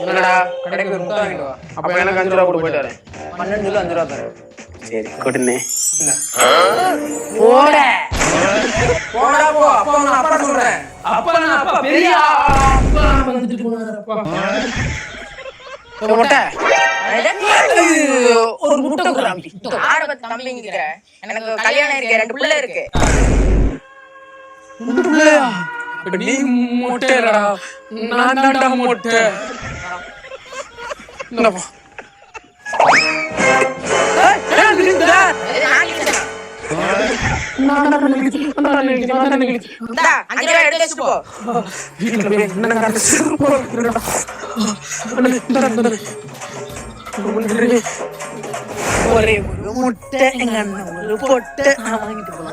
என்னடா கடைக்கு ஒரு முட்டை வாங்கிட்டு வா. அப்ப எனக்கு 5 ரூபா கூட போயிட்டு வரேன். 12 5 ரூபா தரேன். சரி கொடுனே. போடா போடா போ. அப்பா நான் அப்பா சொல்றேன். அப்பா நான் அப்பா பெரிய அப்பா வந்துட்டு போறாருப்பா. முட்டை ஒரு முட்டை குறாம்பி. ஆட பத்தி தம்பிங்கற. எனக்கு கல்யாணம் இருக்கு, 2 பிள்ளை இருக்கு. 2 பிள்ளையா? நீ முட்டைடா. நான் தான்டா முட்டை. என்னப்பா? ஏய் நில்லுடா. நான் 5 ரூபாய் எடுத்து வச்சு போ. வீட்ல போய் என்ன காட்ட சிறுபோ இருக்குடா. ஒரே ஒரு முட்டை எங்க அண்ணன் ஒரு பொட்டை நான் வாங்கிட்டு போறேன்.